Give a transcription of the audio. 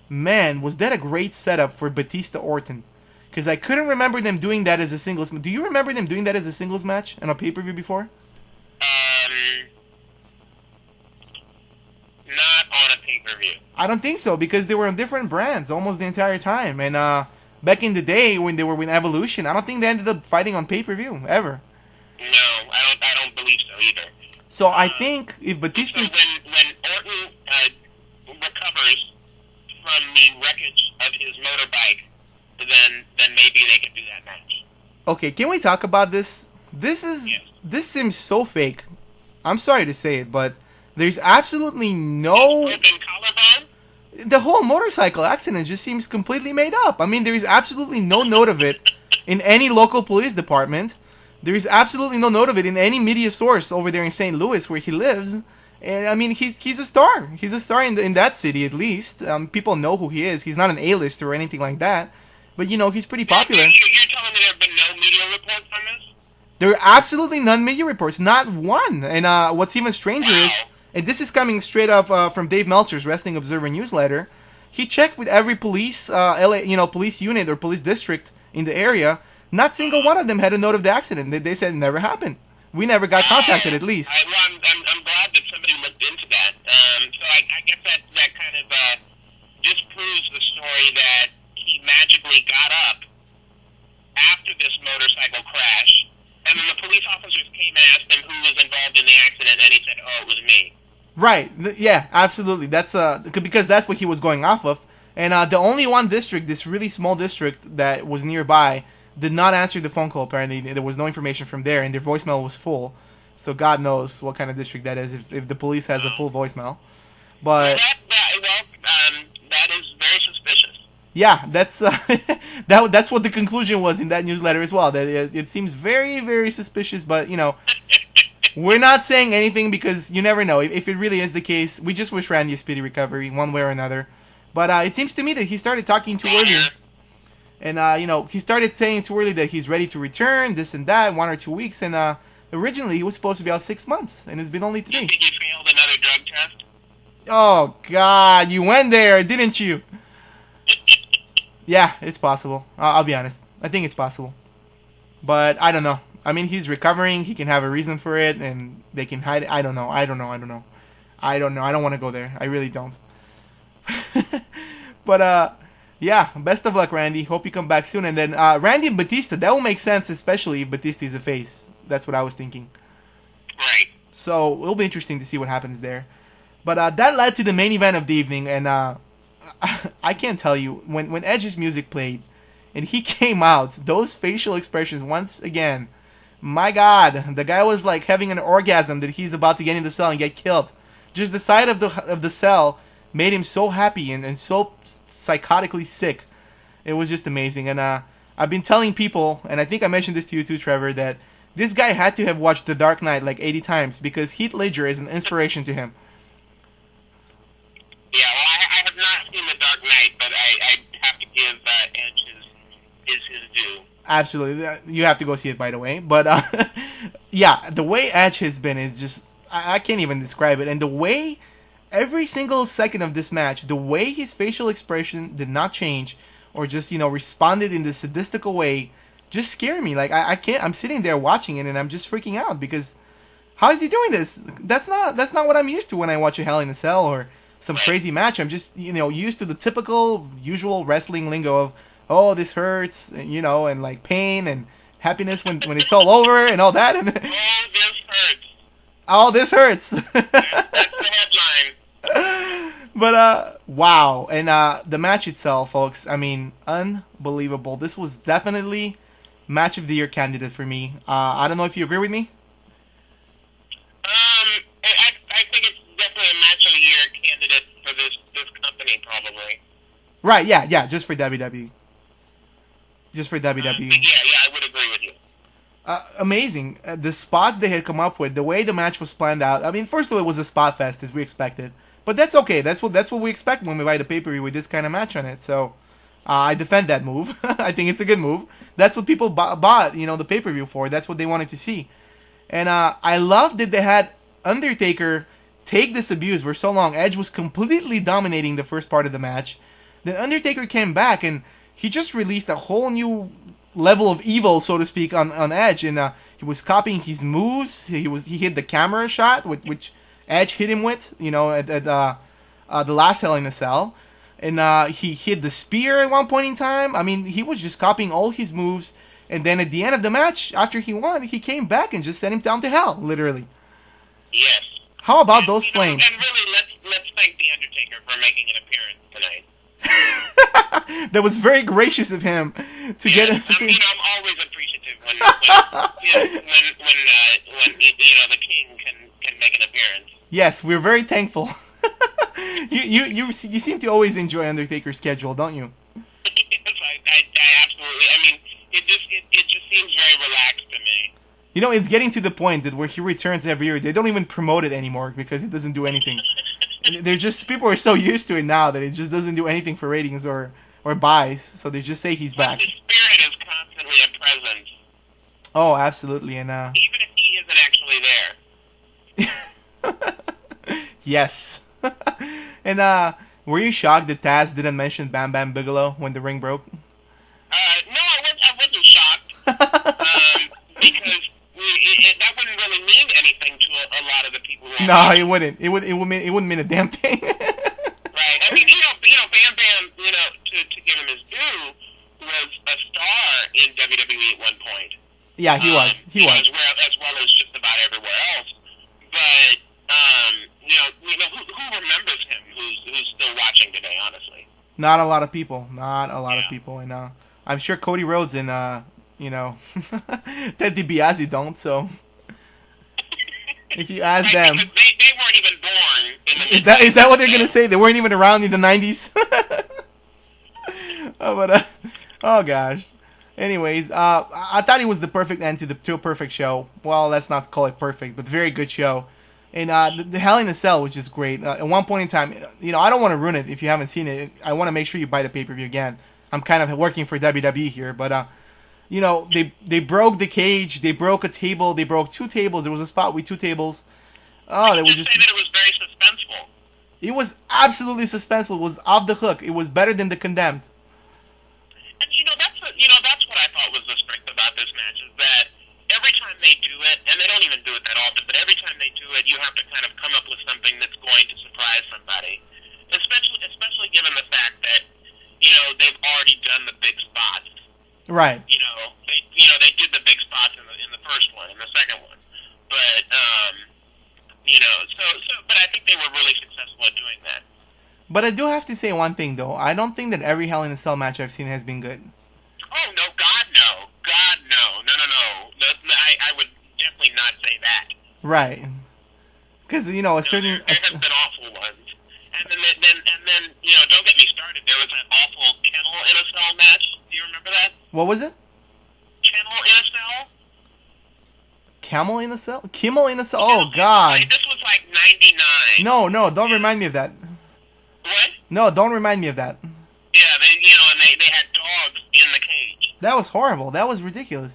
man, was that a great setup for Batista Orton. Because I couldn't remember them doing that as a singles. Do you remember them doing that as a singles match on a pay per view before? Um, Not on a pay-per-view. I don't think so because they were on different brands almost the entire time. And back in the day when they were with Evolution, I don't think they ended up fighting on pay per view ever. No, I don't believe so either. So I think if So Batista's when Orton recovers from the wreckage of his motorbike, then maybe they could do that match. okay, can we talk about this? Yes. This seems so fake. I'm sorry to say it, but there's absolutely His no. broken collarbone? The whole motorcycle accident just seems completely made up. I mean, there is absolutely no note of it in any local police department. There is absolutely no note of it in any media source over there in St. Louis where he lives. And I mean, he's a star. He's a star in that city at least. People know who he is. He's not an A-lister or anything like that. But you know, he's pretty popular. You're telling me there have been no media reports on this? There are absolutely none media reports, not one. And what's even stranger is, and this is coming straight up from Dave Meltzer's Wrestling Observer newsletter. He checked with every police, police unit or police district in the area. Not single one of them had a note of the accident. They said it never happened. We never got contacted, at least. I'm glad that somebody looked into that. I guess that kind of disproves the story that he magically got up after this motorcycle crash, and then the police officers came and asked him who was involved in the accident, and he said, "Oh, it was me." Right? Yeah, absolutely. That's because that's what he was going off of. And the only one district, this really small district that was nearby, did not answer the phone call. Apparently, there was no information from there, and their voicemail was full. So God knows what kind of district that is if the police has a full voicemail. But That is very suspicious. yeah, that's that's what the conclusion was in that newsletter as well. That it seems very, very suspicious. But you know, we're not saying anything because you never know. If it really is the case, we just wish Randy a speedy recovery, one way or another. But it seems to me that he started talking too early. And, he started saying too early that he's ready to return, this and that, 1 or 2 weeks. And originally he was supposed to be out 6 months, and it's been only 3. You think he failed another drug test? Oh, God, you went there, didn't you? Yeah, it's possible. I'll be honest. I think it's possible. But I don't know. I mean, he's recovering. He can have a reason for it, and they can hide it. I don't know. I don't want to go there. I really don't. But, yeah, best of luck, Randy. Hope you come back soon. And then Randy and Batista, that will make sense, especially if Batista is a face. That's what I was thinking. Right. So it'll be interesting to see what happens there. But that led to the main event of the evening, and I can't tell you, when Edge's music played, and he came out, those facial expressions, once again, my God, the guy was like having an orgasm that he's about to get in the cell and get killed. Just the sight of the cell made him so happy and so psychotically sick. It was just amazing. And I've been telling people, and I think I mentioned this to you too, Trevor, that this guy had to have watched The Dark Knight like 80 times because Heath Ledger is an inspiration to him. Yeah, well, I have not seen The Dark Knight, but I have to give Edge his due. Absolutely. You have to go see it, by the way. But, yeah, the way Edge has been is just, I can't even describe it. And the way, every single second of this match, the way his facial expression did not change or just, responded in this sadistical way just scared me. Like, I can't, I'm sitting there watching it and I'm just freaking out because how is he doing this? That's not what I'm used to when I watch a Hell in a Cell or some crazy match. I'm just, used to the typical, usual wrestling lingo of, oh, this hurts, and like pain and happiness when it's all over and all that. And all this hurts. All this hurts. That's the headline. But, wow. And the match itself, folks, I mean, unbelievable. This was definitely match of the year candidate for me. I don't know if you agree with me. I think it's definitely a match of the year candidate for this company, probably. Right, yeah, just for WWE. Just for WWE. Yeah, I would agree with you. Amazing. The spots they had come up with, the way the match was planned out. I mean, first of all, it was a spot fest as we expected, but that's okay. That's what we expect when we buy the pay-per-view with this kind of match on it. So I defend that move. I think it's a good move. That's what people bought, the pay-per-view for. That's what they wanted to see, and I love that they had Undertaker take this abuse for so long. Edge was completely dominating the first part of the match. Then Undertaker came back and he just released a whole new level of evil, so to speak, on Edge, and he was copying his moves. He hit the camera shot, which Edge hit him with, at the last Hell in a Cell, and he hit the spear at one point in time. I mean, he was just copying all his moves, and then at the end of the match, after he won, he came back and just sent him down to hell, literally. Yes. How about those flames? And really, let's thank the Undertaker for making an appearance tonight. That was very gracious of him to get. I'm always appreciative when the king can make an appearance. Yes, we're very thankful. you seem to always enjoy Undertaker's schedule, don't you? Yes, I absolutely. I mean, it just seems very relaxed to me. It's getting to the point that where he returns every year, they don't even promote it anymore because it doesn't do anything. They're just, people are so used to it now that it just doesn't do anything for ratings or buys, so they just say he's back. His spirit is constantly a presence. Oh, absolutely, and even if he isn't actually there. Yes. And were you shocked that Taz didn't mention Bam Bam Bigelow when the ring broke? No, I wasn't shocked. Because that wouldn't really mean anything to a lot of the people who. No, it wouldn't. It wouldn't mean a damn thing. Right. I mean, Bam Bam, to give him his due, was a star in WWE at one point. Yeah, he was. He was. As well as just about everywhere else. But who remembers him? Who's still watching today? Honestly. Not a lot of people. Not a lot of people, and I'm sure Cody Rhodes and Ted DiBiase don't. So if you ask them, they weren't even born in the. Is that what they're gonna say? They weren't even around in the '90s. Oh gosh. Anyways, I thought it was the perfect end to a perfect show. Well, let's not call it perfect, but very good show. And the Hell in a Cell, which is great. At one point in time, I don't want to ruin it if you haven't seen it. I want to make sure you buy the pay-per-view again. I'm kind of working for WWE here, but they broke the cage, they broke a table, they broke two tables. There was a spot with two tables. Oh, they were just. Say that it was very suspenseful. It was absolutely suspenseful. It was off the hook. It was better than The Condemned. And that's what I thought was the strength about this match is that every time they do it, and they don't even do it that often, but every time they do it, you have to kind of come up with something that's going to surprise somebody. Especially given the fact that they've already done the big spots. Right. They did the big spots in the first one, in the second one, but but I think they were really successful at doing that. But I do have to say one thing though. I don't think that every Hell in a Cell match I've seen has been good. Oh no, God no, no. I would definitely not say that. Right. Because a certain. There have been awful ones, and then don't get me started. There was an awful Kennel in a Cell match. Do you remember that? What was it? Kennel in a Cell. Camel in a Cell? Kimmel in a Cell? Oh God. This was like '99. No, don't remind me of that. What? No, don't remind me of that. Yeah, they had dogs in the cage. That was horrible. That was ridiculous.